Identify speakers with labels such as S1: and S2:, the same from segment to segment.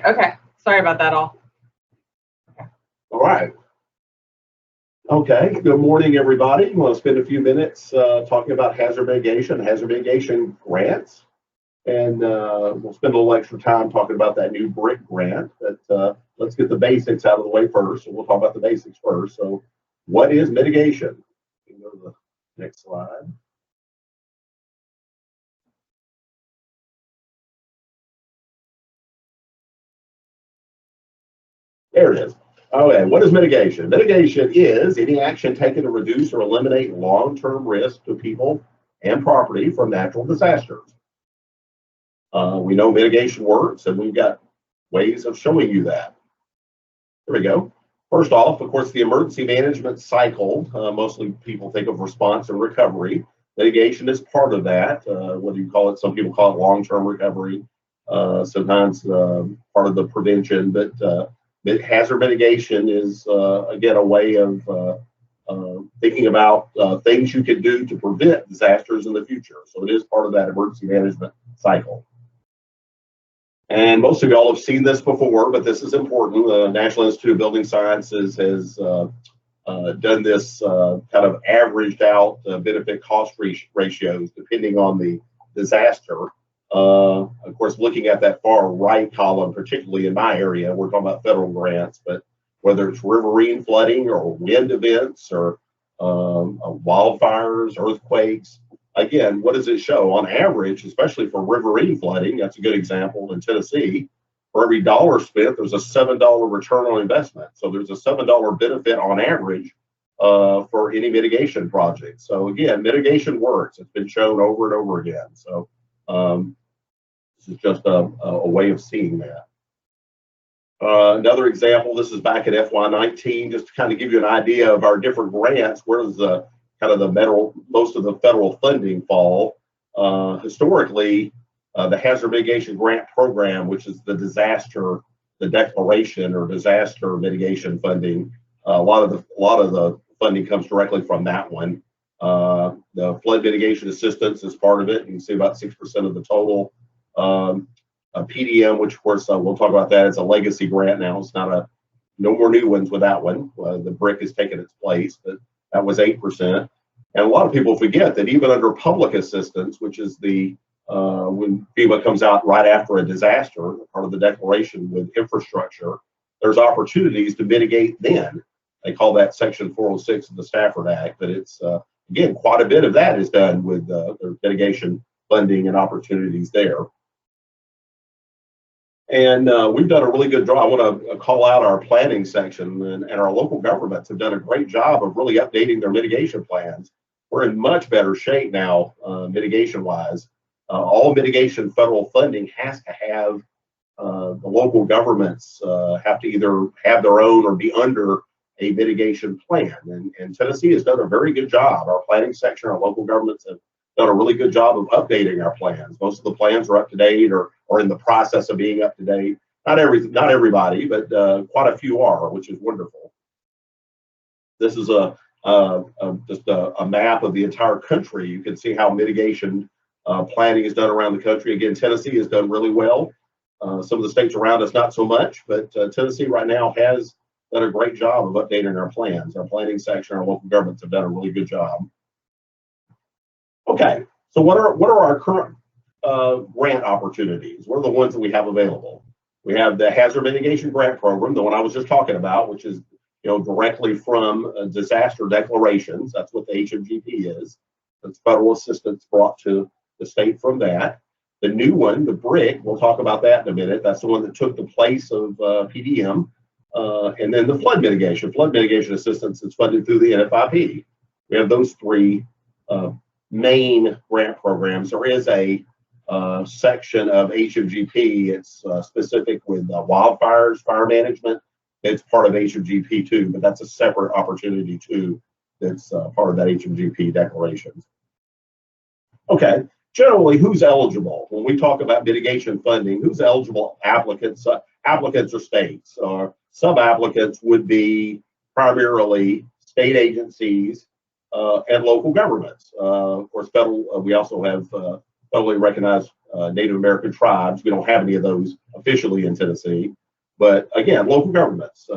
S1: right. Okay. Sorry about that all.
S2: All right. Okay. Good morning, everybody. We want to spend a few minutes talking about hazard mitigation grants. And we'll spend a little extra time talking about that new BRIC grant. But let's get the basics out of the way first. So we'll talk about the basics first. So what is mitigation? You can go to the next slide. There it is. Okay, what is mitigation? Mitigation is any action taken to reduce or eliminate long-term risk to people and property from natural disasters. We know mitigation works, and we've got ways of showing you that. Here we go. First off, of course, the emergency management cycle. Mostly people think of response and recovery. Mitigation is part of that. What do you call it? Some people call it long-term recovery. Sometimes part of the prevention, but hazard mitigation is, again, a way of thinking about things you can do to prevent disasters in the future. So it is part of that emergency management cycle. And most of y'all have seen this before, but this is important. The National Institute of Building Sciences has done this kind of averaged out benefit cost ratios depending on the disaster. Of course, looking at that far right column, particularly in my area, we're talking about federal grants, but whether it's riverine flooding or wind events or wildfires, earthquakes, again, what does it show? On average, especially for riverine flooding, that's a good example in Tennessee, for every dollar spent, there's a $7 return on investment. So there's a $7 benefit on average for any mitigation project. So again, mitigation works. It's been shown over and over again. So this is just a way of seeing that. Another example, this is back at FY19, just to kind of give you an idea of our different grants. Where does the kind of the most of the federal funding fall? Historically, the Hazard Mitigation Grant Program, which is the declaration or disaster mitigation funding, a lot of the funding comes directly from that one. The flood mitigation assistance is part of it. You can see about 6% of the total. PDM, which of course we'll talk about that. It's a legacy grant now. It's no more new ones with that one. The BRIC has taken its place, but that was 8%. And a lot of people forget that even under public assistance, which is when FEMA comes out right after a disaster, part of the declaration with infrastructure, there's opportunities to mitigate then. They call that Section 406 of the Stafford Act, but it's, again, quite a bit of that is done with the mitigation funding and opportunities there. And we've done a really good job. I want to call out our planning section, and our local governments have done a great job of really updating their mitigation plans. We're in much better shape now, mitigation-wise. All mitigation federal funding has to have the local governments have to either have their own or be under a mitigation plan. And Tennessee has done a very good job. Our planning section, our local governments have done a really good job of updating our plans. Most of the plans are up to date or in the process of being up to date. Not everybody, but quite a few are, which is wonderful. This is just a map of the entire country. You can see how mitigation planning is done around the country. Again, Tennessee has done really well. Some of the states around us not so much, but Tennessee right now has done a great job of updating our plans. Our planning section, our local governments have done a really good job. Okay, so what are our current grant opportunities? What are the ones that we have available? We have the Hazard Mitigation Grant Program, the one I was just talking about, which is directly from disaster declarations. That's what the HMGP is. That's federal assistance brought to the state from that. The new one, the BRIC, we'll talk about that in a minute. That's the one that took the place of PDM. And then the flood mitigation assistance is funded through the NFIP. We have those three main grant programs. There is a section of HMGP. It's specific with wildfires, fire management. It's part of HMGP too, but that's a separate opportunity too. That's part of that HMGP declarations. Okay, generally, who's eligible? When we talk about mitigation funding, who's eligible applicants? Applicants are states. Sub-applicants would be primarily state agencies and local governments. Of course, federal. We also have federally recognized Native American tribes. We don't have any of those officially in Tennessee. But again, local governments,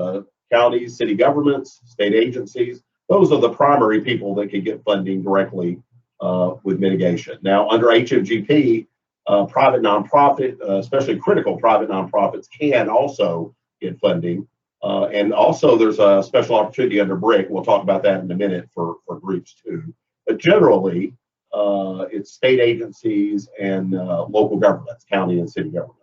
S2: counties, city governments, state agencies, those are the primary people that can get funding directly with mitigation. Now, under HMGP, private nonprofit, especially critical private nonprofits, can also get funding. And also there's a special opportunity under BRIC. We'll talk about that in a minute for groups too. But generally, it's state agencies and local governments, county and city governments.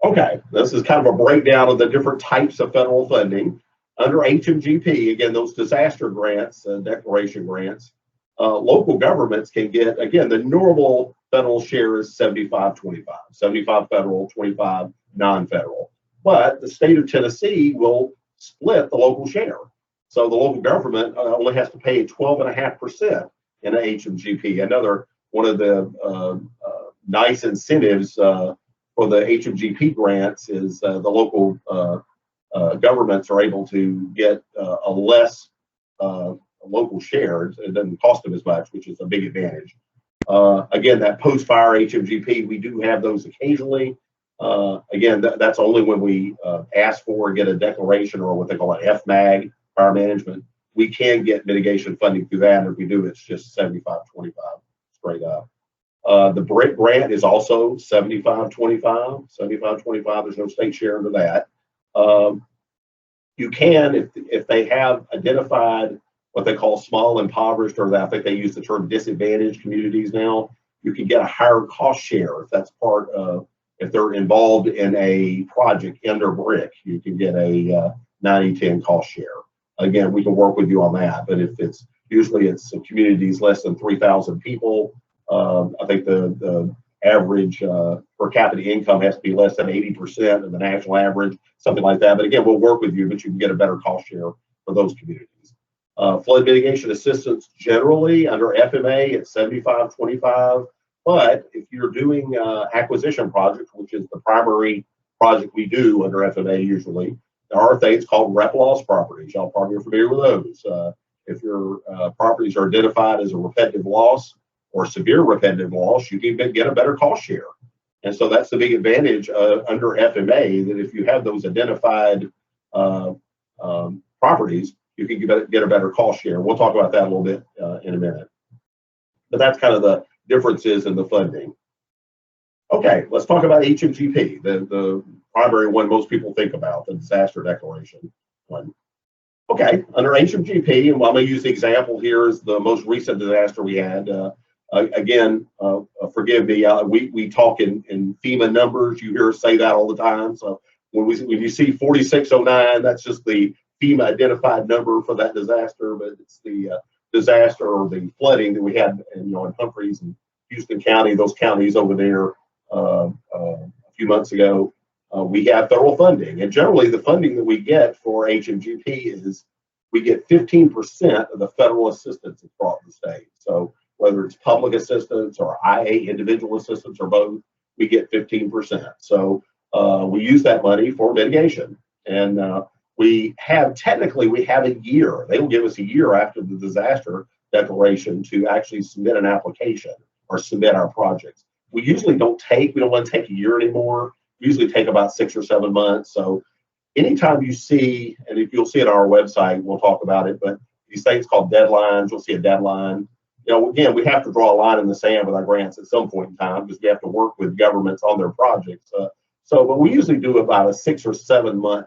S2: Okay, this is kind of a breakdown of the different types of federal funding. Under HMGP, again, those disaster grants, declaration grants, local governments can get, again, the normal federal share is 75-25, 75 federal, 25 non-federal. But the state of Tennessee will split the local share. So the local government only has to pay 12.5% in a HMGP. Another one of the nice incentives for the HMGP grants is the local governments are able to get a less local share. It doesn't cost them as much, which is a big advantage. Again, that post-fire HMGP, we do have those occasionally. Again, that's only when we ask for and get a declaration, or what they call an FMAG, fire management. We can get mitigation funding through that, and if we do, it's just 75-25 straight up. The BRIC grant is also 75-25, 75-25. There's no state share under that. You can, if they have identified what they call small impoverished, or I think they use the term disadvantaged communities now, you can get a higher cost share if that's part of, if they're involved in a project under BRIC, you can get a 90-10 cost share. Again, we can work with you on that, but if it's, usually it's communities less than 3,000 people, I think the average per capita income has to be less than 80% of the national average, something like that. But again, we'll work with you, but you can get a better cost share for those communities. Flood mitigation assistance generally under FMA, it's 75-25. But if you're doing acquisition projects, which is the primary project we do under FMA usually, there are things called rep loss properties. Y'all probably are familiar with those. If your properties are identified as a repetitive loss or severe repetitive loss, you can get a better cost share. And so that's the big advantage under FMA, that if you have those identified properties, you can get a better cost share. We'll talk about that a little bit in a minute. But that's kind of the differences in the funding. Okay, let's talk about HMGP, the primary one most people think about, the disaster declaration one. Okay, under HMGP, and I'm going to use the example here as the most recent disaster we had. Again, forgive me, we talk in FEMA numbers. You hear us say that all the time. So when you see 4609, that's just the FEMA identified number for that disaster, but it's the disaster or the flooding that we had in Humphreys and Houston County, those counties over there a few months ago. We have federal funding, and generally the funding that we get for HMGP is we get 15% of the federal assistance that's brought to the state. So whether it's public assistance or IA individual assistance or both, we get 15%. So we use that money for mitigation, and we have a year. They will give us a year after the disaster declaration to actually submit an application or submit our projects. We usually don't want to take a year anymore. We usually take about 6 or 7 months. So anytime you see, and if you'll see it on our website, we'll talk about it, but these things called deadlines, you'll see a deadline. Again, we have to draw a line in the sand with our grants at some point in time because we have to work with governments on their projects. But we usually do about a 6 or 7 month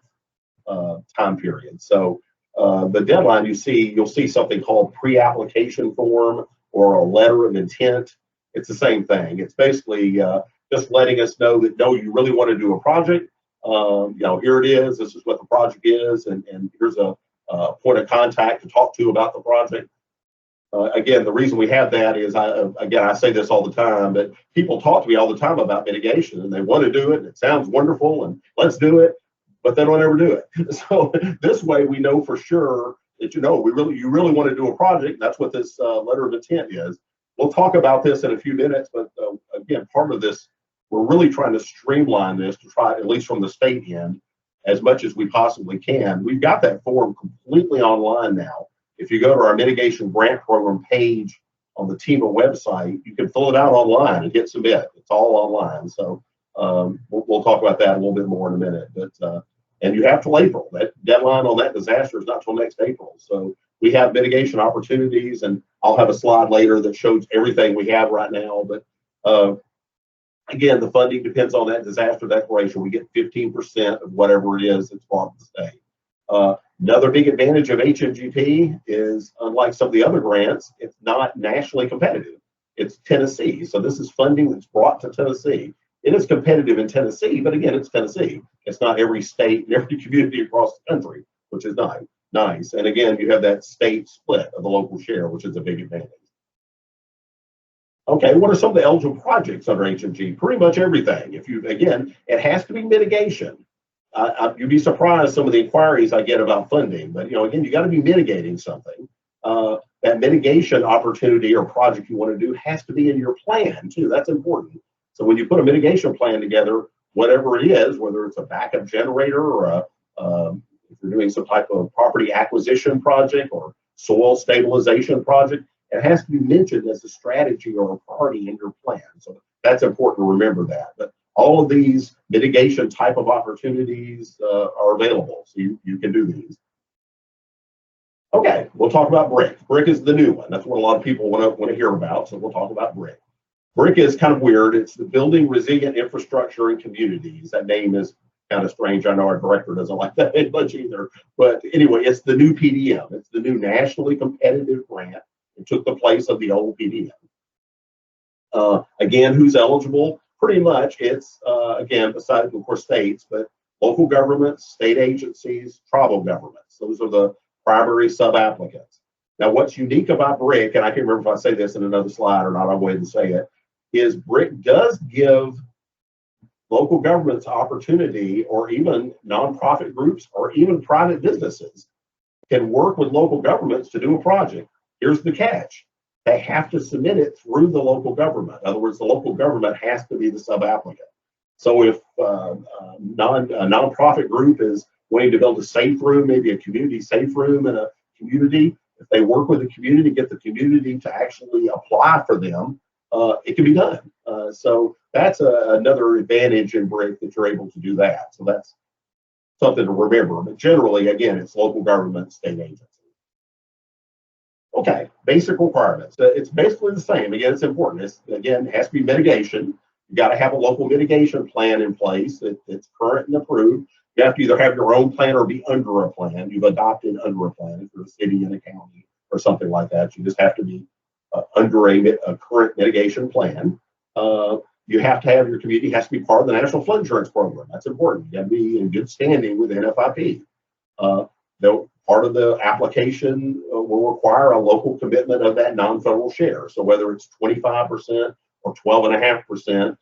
S2: time period. So the deadline you'll see something called pre-application form or a letter of intent. It's the same thing. It's basically just letting us know that, no, you really want to do a project. Here it is. This is what the project is, and here's a point of contact to talk to about the project. Again, the reason we have that is, I say this all the time, but people talk to me all the time about mitigation, and they want to do it, and it sounds wonderful, and let's do it, but they don't ever do it. So this way, we know for sure that you really want to do a project. That's what this letter of intent is. We'll talk about this in a few minutes, but again, part of this, we're really trying to streamline this to try, at least from the state end, as much as we possibly can. We've got that form completely online now. If you go to our mitigation grant program page on the TEMA website, you can fill it out online and hit submit. It's all online. So we'll talk about that a little bit more in a minute. But and you have till April. That deadline on that disaster is not till next April. So we have mitigation opportunities, and I'll have a slide later that shows everything we have right now. But again, the funding depends on that disaster declaration. We get 15% of whatever it is that's brought to the state. Another big advantage of HMGP is, unlike some of the other grants, it's not nationally competitive. It's Tennessee. So this is funding that's brought to Tennessee. It is competitive in Tennessee, but again, it's Tennessee. It's not every state and every community across the country, which is nice. And again, you have that state split of the local share, which is a big advantage. Okay, what are some of the eligible projects under HMG? Pretty much everything. Again, it has to be mitigation. You'd be surprised some of the inquiries I get about funding, but again, you got to be mitigating something. That mitigation opportunity or project you want to do has to be in your plan too. That's important. So when you put a mitigation plan together, whatever it is, whether it's a backup generator or if you're doing some type of property acquisition project or soil stabilization project, it has to be mentioned as a strategy or a priority in your plan. So that's important to remember that. But all of these mitigation type of opportunities are available, so you can do these. Okay, we'll talk about BRIC. BRIC is the new one. That's what a lot of people want to hear about, so we'll talk about BRIC. BRIC is kind of weird. It's the Building Resilient Infrastructure in Communities. That name is kind of strange. I know our director doesn't like that name much either. But anyway, it's the new PDM. It's the new nationally competitive grant. It took the place of the old PDM. Again, who's eligible? Pretty much it's, again, besides, of course, states, but local governments, state agencies, tribal governments. Those are the primary sub-applicants. Now, what's unique about BRIC, and I can't remember if I say this in another slide or not, I'll go ahead and say it, is BRIC does give local governments opportunity, or even nonprofit groups or even private businesses can work with local governments to do a project. Here's the catch. They have to submit it through the local government. In other words, the local government has to be the sub-applicant. So if a nonprofit group is wanting to build a safe room, maybe a community safe room in a community, if they work with the community, get the community to actually apply for them, it can be done. So that's another advantage in BRIC, that you're able to do that. So that's something to remember. But generally, again, it's local government, state agencies. Okay, basic requirements. It's basically the same. Again, it's important. It has to be mitigation. You got to have a local mitigation plan in place that's current and approved. You have to either have your own plan or be under a plan. You've adopted under a plan if you're a city and a county or something like that. You just have to be under a current mitigation plan. You have to have your community has to be part of the National Flood Insurance Program. That's important. You got to be in good standing with NFIP. Part of the application will require a local commitment of that non-federal share. So whether it's 25% or 12.5%,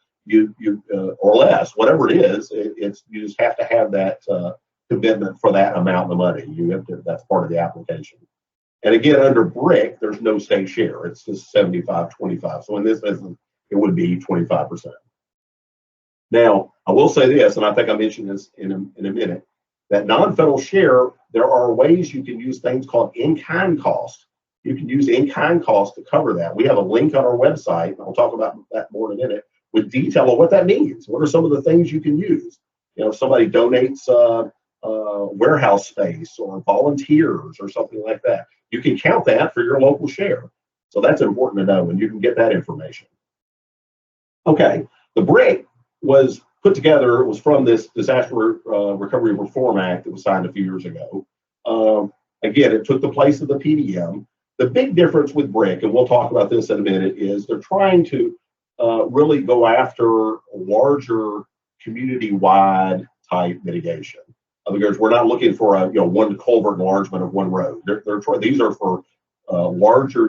S2: or less, whatever it is, you just have to have that commitment for that amount of money. That's part of the application. And again, under BRIC, there's no state share. It's just 75-25. So in this instance, it would be 25%. Now, I will say this, and I think I mentioned this in a minute, that non-federal share, there are ways you can use things called in-kind costs. You can use in-kind costs to cover that. We have a link on our website, and I'll talk about that more in a minute, with detail on what that means. What are some of the things you can use? If somebody donates warehouse space or volunteers or something like that, you can count that for your local share. So that's important to know, and you can get that information. Okay, the BRIC was put together, it was from this Disaster Recovery Reform Act that was signed a few years ago. Again, it took the place of the PDM. The big difference with BRIC, and we'll talk about this in a minute, is they're trying to really go after larger community-wide type mitigation. Because we're not looking for a one culvert enlargement of one road. These are for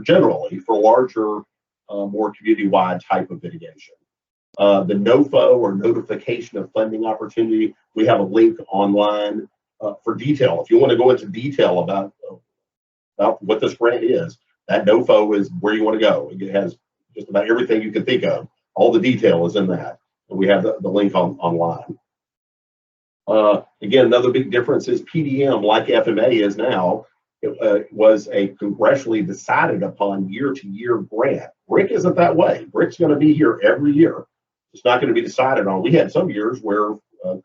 S2: generally for larger, more community-wide type of mitigation. The NOFO, or Notification of Funding Opportunity, we have a link online for detail. If you want to go into detail about what this grant is, that NOFO is where you want to go. It has just about everything you can think of. All the detail is in that. And we have the link online. Again, another big difference is PDM, like FMA is now, it was a congressionally decided upon year-to-year grant. BRIC isn't that way. BRIC's going to be here every year. It's not going to be decided on. We had some years where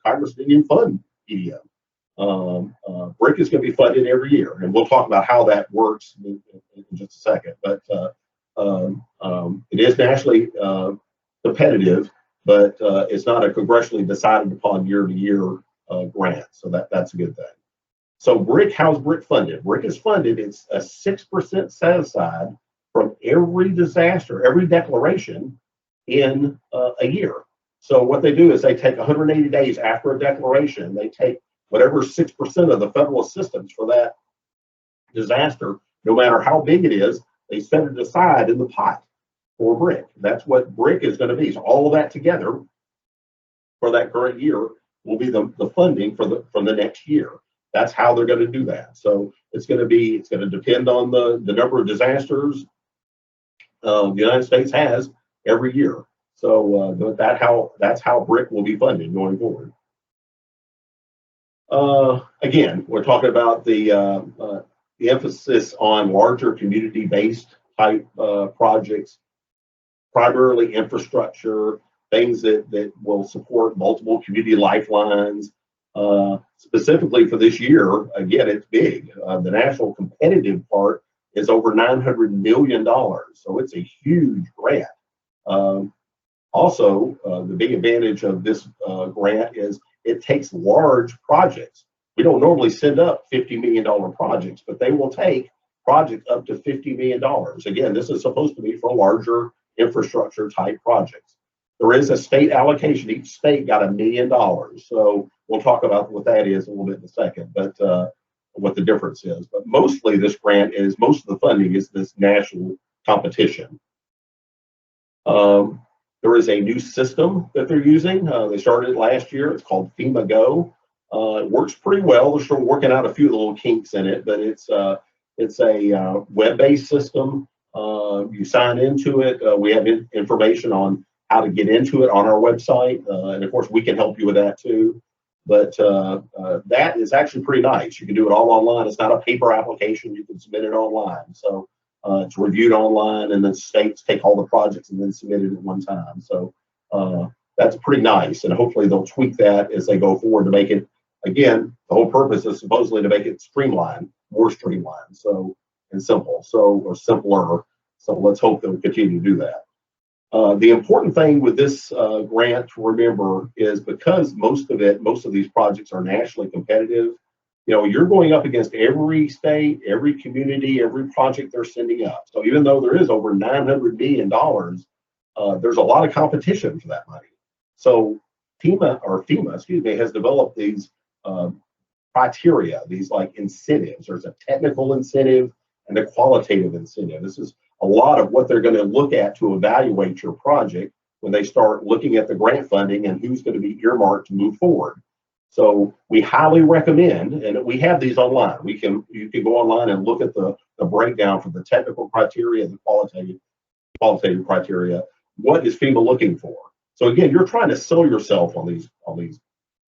S2: Congress didn't even fund EDM. BRIC is going to be funded every year, and we'll talk about how that works in just a second. But it is nationally competitive, but it's not a congressionally decided upon year-to-year grant, so that's a good thing. So BRIC, how's BRIC funded? BRIC is funded, it's a 6% set aside from every disaster, every declaration in a year. So what they do is they take 180 days after a declaration, they take whatever 6% of the federal assistance for that disaster, no matter how big it is, they set it aside in the pot for BRIC. That's what BRIC is going to be. So all of that together for that current year will be the funding for the next year. That's how they're going to do that. So it's going to depend on the number of disasters the United States has every year. So that's how BRIC will be funded going forward. Again, we're talking about the emphasis on larger community-based type projects, primarily infrastructure, things that will support multiple community lifelines. Specifically for this year, again, it's big. The national competitive part is over $900 million, so it's a huge grant. Also, the big advantage of this grant is it takes large projects. We don't normally send up $50 million projects, but they will take projects up to $50 million. Again, this is supposed to be for larger infrastructure type projects. There is a state allocation. Each state got $1 million. So we'll talk about what that is a little bit in a second, but what the difference is. But mostly this grant is, most of the funding is this national competition. There is a new system that they're using. They started last year. It's called FEMA Go. It works pretty well. They're still working out a few little kinks in it, but it's a web-based system. You sign into it. We have information on how to get into it on our website. And of course, we can help you with that too. But that is actually pretty nice. You can do it all online. It's not a paper application. You can submit it online. So it's reviewed online, and then states take all the projects and then submit it at one time. So that's pretty nice. And hopefully they'll tweak that as they go forward to make it, again, the whole purpose is supposedly to make it streamlined, more streamlined, so and simple, or simpler. So let's hope they'll continue to do that. The important thing with this grant to remember is because most of these projects are nationally competitive, you're going up against every state, every community, every project they're sending up. So even though there is over $900 million, there's a lot of competition for that money. So FEMA, has developed these criteria, these like incentives. There's a technical incentive and a qualitative incentive. This is a lot of what they're going to look at to evaluate your project when they start looking at the grant funding and who's going to be earmarked to move forward. So we highly recommend, and we have these online. You can go online and look at the breakdown for the technical criteria and the qualitative criteria. What is FEMA looking for? So again, you're trying to sell yourself on these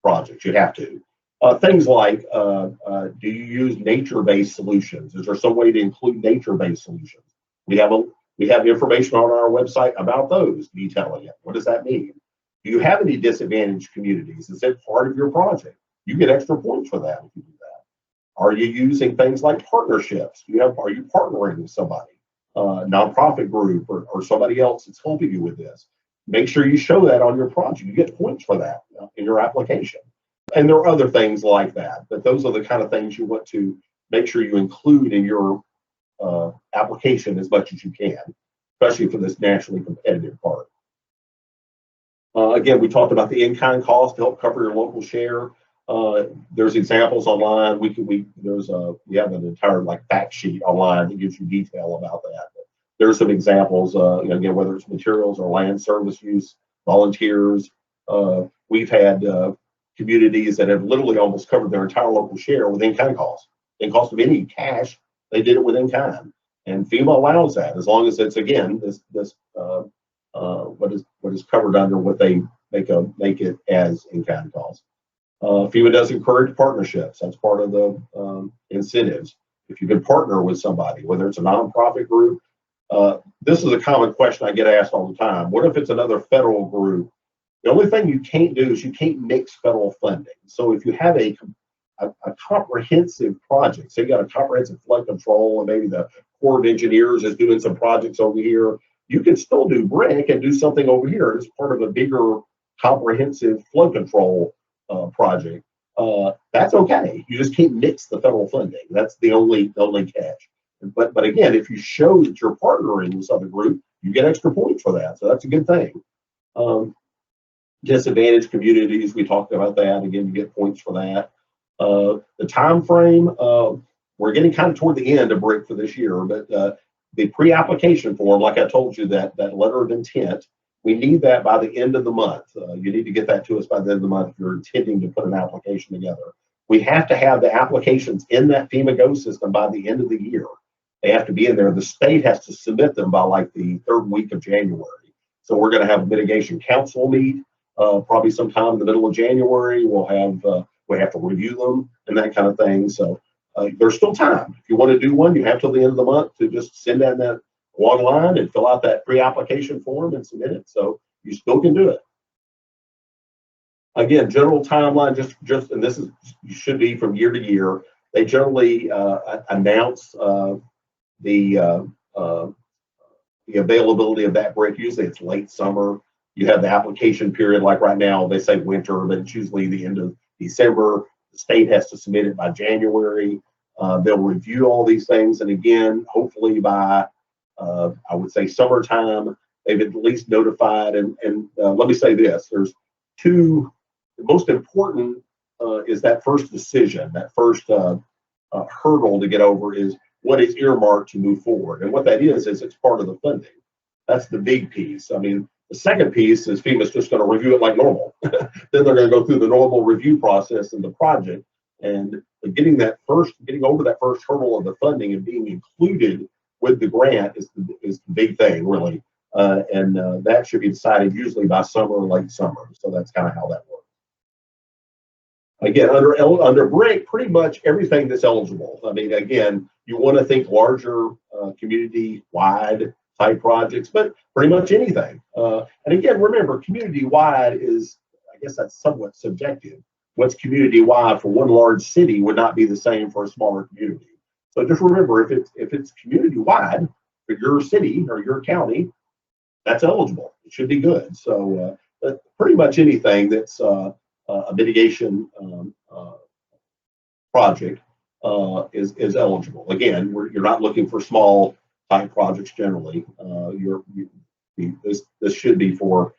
S2: projects. You have to. Things like, do you use nature-based solutions? Is there some way to include nature-based solutions? We have information on our website about those, detailing it. What does that mean? Do you have any disadvantaged communities? Is it part of your project? You get extra points for that if you do that. Are you using things like partnerships? Are you partnering with somebody, nonprofit group or somebody else that's helping you with this? Make sure you show that on your project. You get points for that in your application. And there are other things like that, but those are the kind of things you want to make sure you include in your application as much as you can, especially for this nationally competitive part. Again, we talked about the in-kind cost to help cover your local share. There's examples online. We have an entire fact sheet online that gives you detail about that. But there's some examples. Again, whether it's materials or land service use, volunteers. We've had communities that have literally almost covered their entire local share with in-kind costs. In cost of any cash, they did it with in-kind, and FEMA allows that as long as it's again what is covered under what they make it as in-kind costs. FEMA does encourage partnerships. That's part of the incentives. if you can partner with somebody, whether it's a nonprofit group. This is a common question I get asked all the time. What if it's another federal group? The only thing you can't do is you can't mix federal funding. So if you have a comprehensive project, say you got a comprehensive flood control, and maybe the Corps of Engineers is doing some projects over here, you can still do BRIC and do something over here as part of a bigger comprehensive flood control project. That's okay. You just can't mix the federal funding. That's the only catch. But again, if you show that you're partnering with this other group, you get extra points for that. So that's a good thing. Disadvantaged communities, we talked about that. Again, you get points for that. The time frame, we're getting kind of toward the end of BRIC for this year, but the pre-application form, like I told you, that letter of intent, we need that by the end of the month. You need to get that to us by the end of the month if you're intending to put an application together. We have to have the applications in that FEMA Go system by the end of the year. They have to be in there. The state has to submit them by like the third week of January. So we're going to have a mitigation council meet probably sometime in the middle of January. We have to review them and that kind of thing. So there's still time. If you want to do one, you have till the end of the month to just send in that online and fill out that pre-application form and submit it. So you still can do it. Again, general timeline, just and this is you should be from year to year. They generally announce the availability of that BRIC. Usually it's late summer. You have the application period, like right now they say winter, but it's usually the end of December. The state has to submit it by January. They'll review all these things, and again, hopefully by I would say summertime, they've at least notified. And let me say this: there's two. The most important is that first decision, that first hurdle to get over is what is earmarked to move forward. And what that is it's part of the funding. That's the big piece. I mean, the second piece is FEMA's just going to review it like normal. Then they're going to go through the normal review process in the project. And getting over that first hurdle of the funding and being included with the grant is the big thing, really. And that should be decided usually by summer or late summer. So that's kind of how that works. Again, under BRIC, pretty much everything that's eligible. I mean, again, you want to think larger community-wide type projects, but pretty much anything. And again, remember, community-wide is, I guess that's somewhat subjective. What's community-wide for one large city would not be the same for a smaller community. So just remember, if it's community-wide for your city or your county, that's eligible. It should be good. So pretty much anything that's a mitigation project is eligible. Again, you're not looking for small type projects generally. This should be for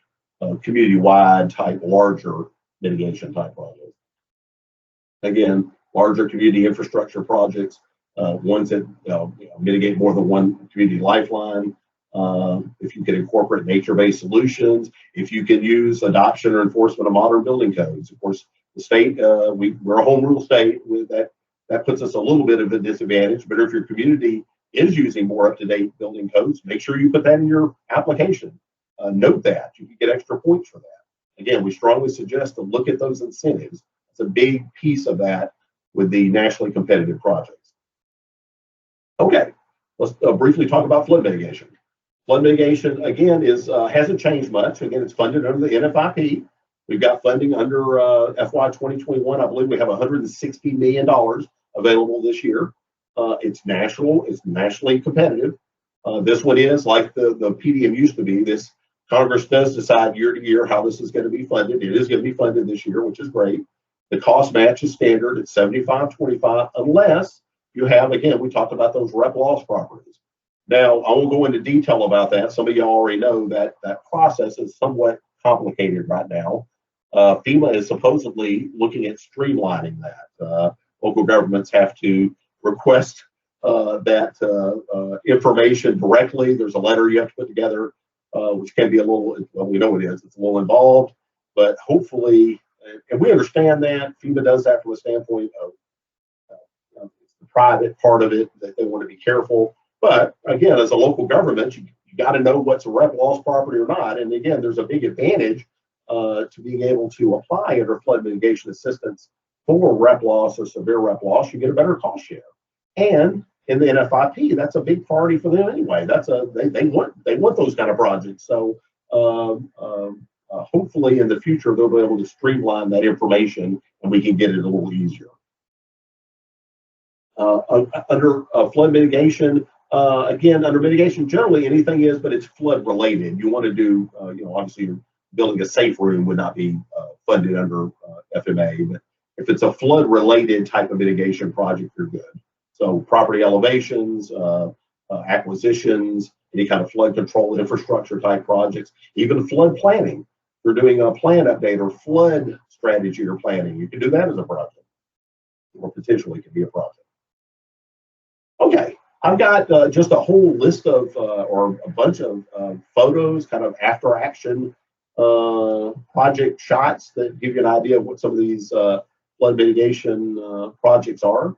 S2: community-wide type, larger mitigation type projects. Again, larger community infrastructure projects, ones that mitigate more than one community lifeline. If you can incorporate nature-based solutions, if you can use adoption or enforcement of modern building codes. Of course, the state, we're a home rule state. With that puts us a little bit of a disadvantage. But if your community is using more up-to-date building codes, make sure you put that in your application. Note that. You can get extra points for that. Again, we strongly suggest to look at those incentives. It's a big piece of that with the nationally competitive projects. Okay, let's briefly talk about flood mitigation. Flood mitigation, again, hasn't changed much. Again, it's funded under the NFIP. We've got funding under FY 2021. I believe we have $160 million available this year. It's national. It's nationally competitive. This one is like the PDM used to be. This Congress does decide year to year how this is going to be funded. It is going to be funded this year, which is great. The cost match is standard at 75-25, unless you have, again, we talked about those rep loss properties. Now, I won't go into detail about that. Some of you already know that process is somewhat complicated right now. FEMA is supposedly looking at streamlining that. Local governments have to request that information directly. There's a letter you have to put together, which can be a little, well, we know it is, it's a little involved, but hopefully, and we understand that FEMA does that from the standpoint of it's the private part of it, that they want to be careful. But again, as a local government, you got to know what's a rep loss property or not. And again, there's a big advantage to being able to apply under flood mitigation assistance for rep loss or severe rep loss. You get a better cost share. And in the NFIP, that's a big priority for them anyway. They want those kind of projects. So hopefully in the future they'll be able to streamline that information and we can get it a little easier. Under flood mitigation, again, under mitigation, generally anything is, but it's flood related. You want to do, obviously you're building a safe room would not be funded under FMA, but if it's a flood related type of mitigation project, you're good. So property elevations, acquisitions, any kind of flood control infrastructure type projects, even flood planning. If you're doing a plan update or flood strategy or planning, you can do that as a project, or potentially could be a project. Okay, I've got just a whole list of, or a bunch of photos, kind of after action project shots that give you an idea of what some of these flood mitigation projects are.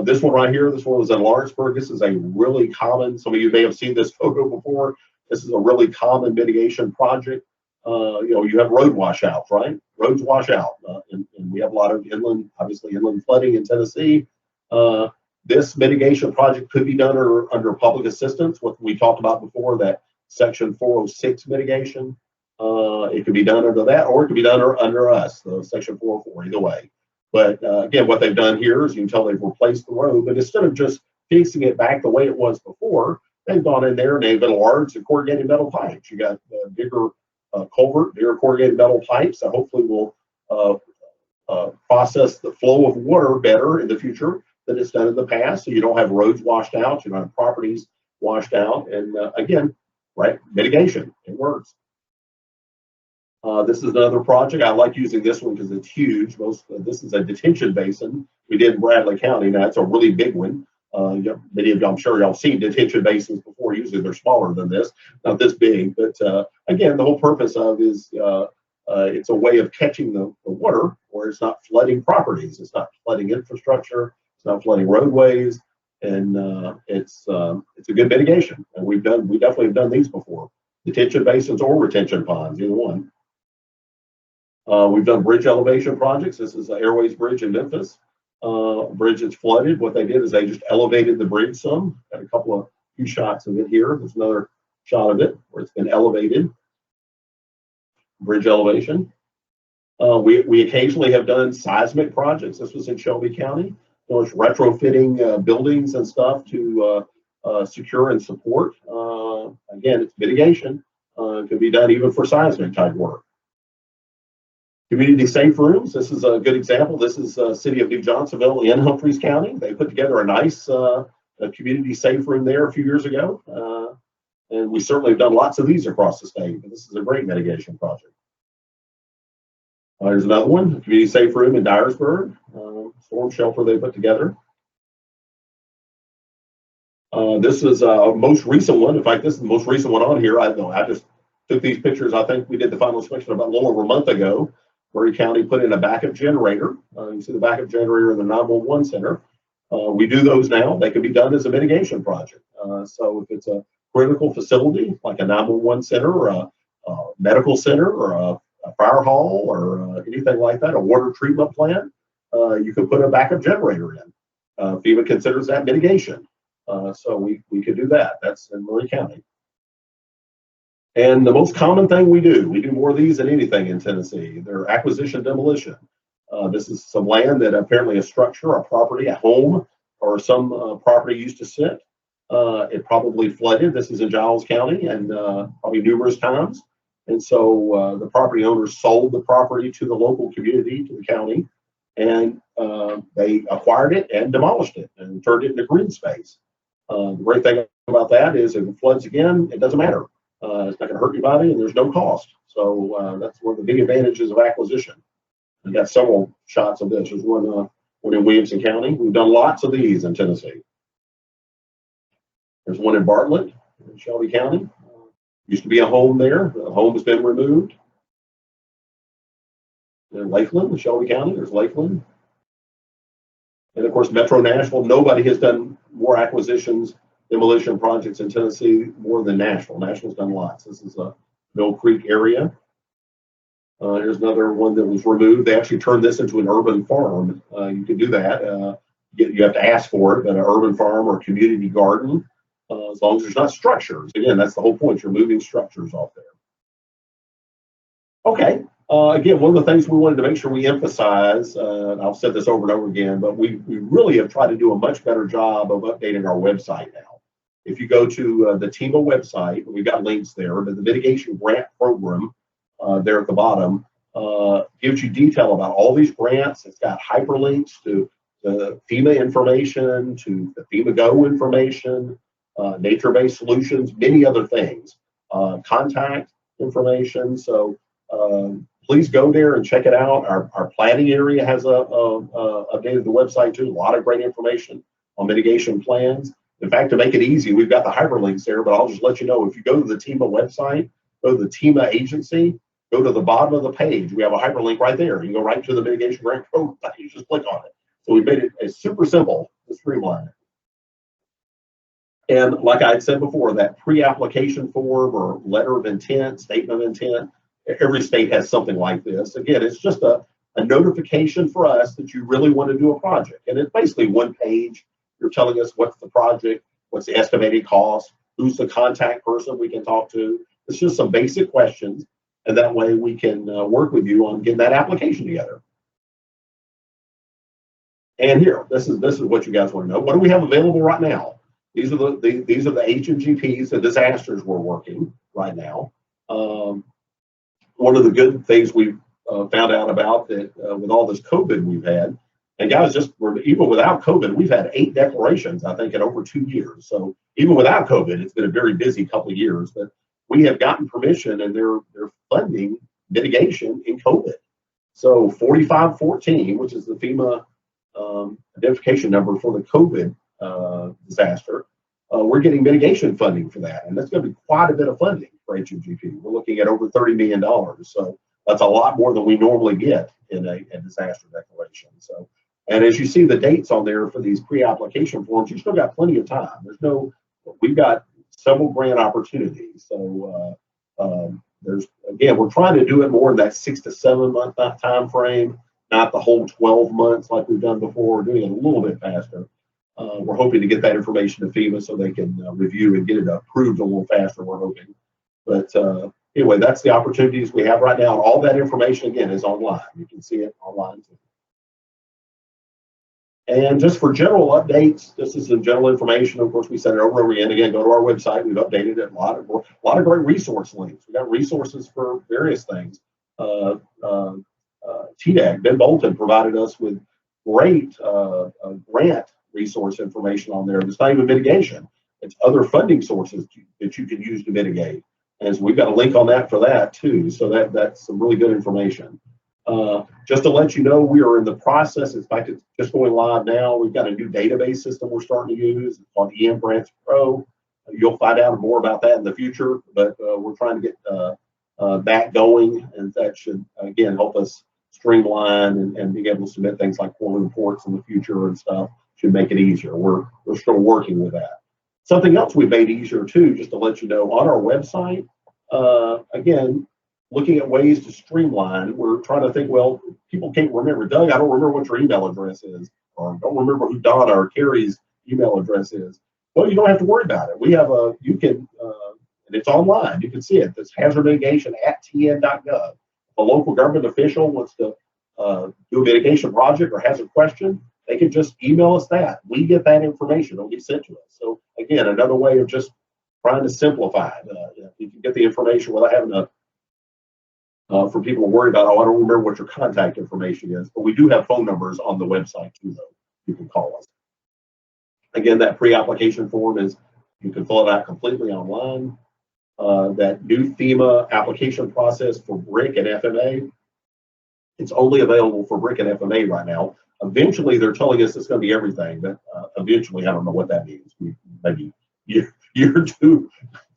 S2: This one right here, this one was in Lawrenceburg. This is a really common, some of you may have seen this photo before. This is a really common mitigation project. You have road washouts, right? Roads wash out, and we have a lot of inland, obviously inland flooding in Tennessee. This mitigation project could be done under public assistance, what we talked about before, that Section 406 mitigation. It could be done under that, or it could be done under us, the Section 404, either way. But again, what they've done here is you can tell they've replaced the road, but instead of just fixing it back the way it was before, they've gone in there and they've enlarged the corrugated metal pipes. You got bigger culvert, bigger corrugated metal pipes that hopefully will process the flow of water better in the future than it's done in the past. So you don't have roads washed out, you don't have properties washed out. And again, right, mitigation, it works. This is another project. I like using this one because it's huge. This is a detention basin we did in Bradley County. Now, it's a really big one. Many of you, I'm sure y'all seen detention basins before. Usually they're smaller than this, not this big. But again, the whole purpose of is it's a way of catching the water where it's not flooding properties. It's not flooding infrastructure. It's not flooding roadways. And it's a good mitigation. And we definitely have done these before. Detention basins or retention ponds, either one. We've done bridge elevation projects. This is the Airways Bridge in Memphis. Bridge is flooded. What they did is they just elevated the bridge some. Got a few shots of it here. There's another shot of it where it's been elevated. Bridge elevation. We occasionally have done seismic projects. This was in Shelby County. So it's retrofitting buildings and stuff to secure and support. Again, it's mitigation. It can be done even for seismic type work. Community safe rooms. This is a good example. This is City of New Johnsonville in Humphreys County. They put together a nice community safe room there a few years ago. And we certainly have done lots of these across the state, but this is a great mitigation project. There's another one, a community safe room in Dyersburg, storm shelter they put together. This is a most recent one. In fact, this is the most recent one on here. I just took these pictures. I think we did the final inspection about a little over a month ago. Murray County put in a backup generator. You can see the backup generator in the 911 center. We do those now. They can be done as a mitigation project. So if it's a critical facility like a 911 center or a medical center or a fire hall or anything like that, a water treatment plant, you can put a backup generator in. FEMA considers that mitigation. So we could do that. That's in Murray County. And the most common thing we do more of these than anything in Tennessee. They're acquisition demolition. This is some land that apparently a structure, a property, a home, or some property used to sit. It probably flooded. This is in Giles County and probably numerous times. And so the property owners sold the property to the local community, to the county, and they acquired it and demolished it and turned it into green space. The great thing about that is if it floods again, it doesn't matter. It's not going to hurt anybody, and there's no cost. So that's one of the big advantages of acquisition. We've got several shots of this. There's one in Williamson County. We've done lots of these in Tennessee. There's one in Bartlett, in Shelby County. Used to be a home there. The home has been removed. In Lakeland, in Shelby County, there's Lakeland. And of course, Metro Nashville. Nobody has done more acquisitions, demolition projects in Tennessee more than Nashville. Nashville's done lots. This is a Mill Creek area. Here's another one that was removed. They actually turned this into an urban farm. You can do that. you have to ask for it, but an urban farm or community garden, as long as there's not structures. Again, that's the whole point. You're moving structures off there. Okay. Again, one of the things we wanted to make sure we emphasize, and I've said this over and over again, but we really have tried to do a much better job of updating our website now. If you go to the TEMA website, we've got links there, but the mitigation grant program there at the bottom gives you detail about all these grants. It's got hyperlinks to the FEMA information, to the FEMA Go information, nature-based solutions, many other things, contact information. So please go there and check it out. Our planning area has updated the website too. A lot of great information on mitigation plans. In fact, to make it easy, we've got the hyperlinks there, but I'll just let you know, if you go to the TEMA website, go to the TEMA agency, go to the bottom of the page, we have a hyperlink right there. You go right to the mitigation grant program, you just click on it. So we made it super simple to streamline it. And like I had said before, that pre-application form or letter of intent, statement of intent, every state has something like this. Again, it's just a notification for us that you really want to do a project. And it's basically one page. You're telling us what's the project, what's the estimated cost, who's the contact person we can talk to. It's just some basic questions, and that way we can work with you on getting that application together. And here, this is what you guys want to know. What do we have available right now? These are the HMGPs, the disasters we're working right now. One of the good things we've found out about that with all this COVID we've had, and guys, even without COVID, we've had 8 declarations, I think, in over 2 years. So even without COVID, it's been a very busy couple of years. But we have gotten permission, and they're funding mitigation in COVID. So 4514, which is the FEMA identification number for the COVID disaster, we're getting mitigation funding for that, and that's going to be quite a bit of funding for HMGP. We're looking at over $30 million. So that's a lot more than we normally get in a disaster declaration. So. And as you see the dates on there for these pre-application forms, you still got plenty of time. We've got several grant opportunities. So we're trying to do it more in that 6 to 7 month time frame, not the whole 12 months like we've done before. We're doing it a little bit faster. We're hoping to get that information to FEMA so they can review and get it approved a little faster, we're hoping. But anyway, that's the opportunities we have right now. And all that information, again, is online. You can see it online too. And just for general updates, this is some general information. Of course, we said it over and over again. Again, go to our website. We've updated it. A lot of great resource links. We've got resources for various things. TDAC, Ben Bolton, provided us with great grant resource information on there. It's not even mitigation. It's other funding sources that you can use to mitigate. And so we've got a link on that for that too. So that's some really good information. Just to let you know, we are in the process. In fact, it's just going live now. We've got a new database system we're starting to use. It's called EM Grants Pro. You'll find out more about that in the future, but we're trying to get that going, and that should, again, help us streamline and be able to submit things like quarterly reports in the future and stuff. Should make it easier. We're still working with that. Something else we made easier too, just to let you know, on our website, again, looking at ways to streamline. We're trying to think, well, people can't remember. Doug, I don't remember what your email address is, or don't remember who Donna or Carrie's email address is. Well, you don't have to worry about it. We have and it's online. You can see it. It's hazardmitigation@tn.gov. If a local government official wants to do a mitigation project or has a question, they can just email us that. We get that information. It'll get sent to us. So again, another way of just trying to simplify it. You can get the information without having to for people to worry about, I don't remember what your contact information is, but we do have phone numbers on the website too, though. You can call us. Again, that pre-application form you can fill it out completely online. That new FEMA application process for BRIC and FMA, it's only available for BRIC and FMA right now. Eventually, they're telling us it's going to be everything, but eventually, I don't know what that means. Maybe year or 2,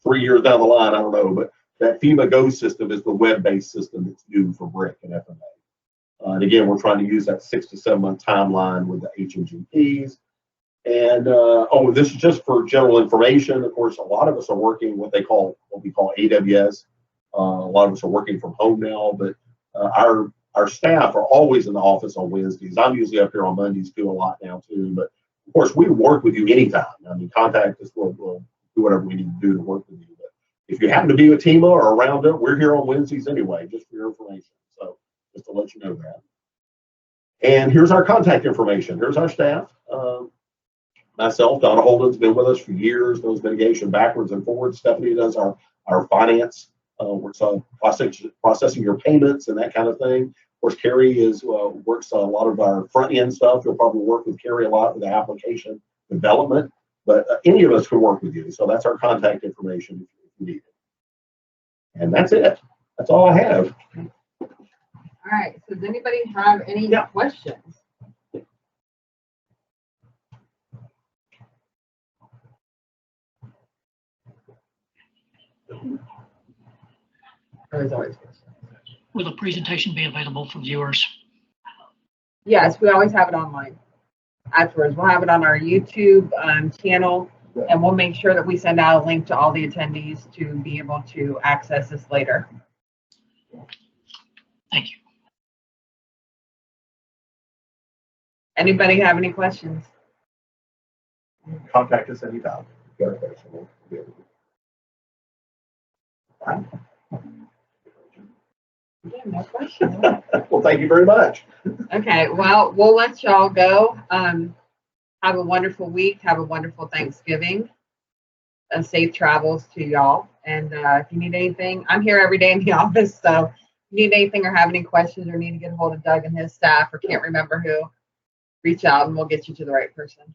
S2: 3 years down the line, I don't know, but that FEMA Go system is the web-based system that's new for BRIC and FMA. And again, we're trying to use that 6 to 7 month timeline with the HMGPs. And this is just for general information. Of course, a lot of us are working what we call AWS. A lot of us are working from home now, but our our staff are always in the office on Wednesdays. I'm usually up here on Mondays too, a lot now too. But of course, we work with you anytime. I mean, contact us. We'll do whatever we need to do to work with you. But if you happen to be with TEMA or around it, we're here on Wednesdays anyway, just for your information. So just to let you know that. And here's our contact information. Here's our staff. Myself, Donna Holden's been with us for years, knows mitigation backwards and forwards. Stephanie does our finance, works on processing your payments and that kind of thing. Of course, Carrie works on a lot of our front end stuff. You'll probably work with Carrie a lot with the application development, but any of us can work with you. So that's our contact information if you need it. And that's it. That's all I have.
S1: All right. So does anybody have any questions? There's always questions.
S3: Will the presentation be available for viewers?
S1: Yes, we always have it online. Afterwards, we'll have it on our YouTube channel, and we'll make sure that we send out a link to all the attendees to be able to access this later.
S3: Thank you.
S1: Anybody have any questions?
S2: Contact us anytime.
S1: Yeah, no question.
S2: Well, thank you very much.
S1: Okay, well, we'll let y'all go. Have a wonderful week. Have a wonderful Thanksgiving. And safe travels to y'all. And if you need anything, I'm here every day in the office. So if you need anything or have any questions or need to get a hold of Doug and his staff or can't remember who, reach out and we'll get you to the right person.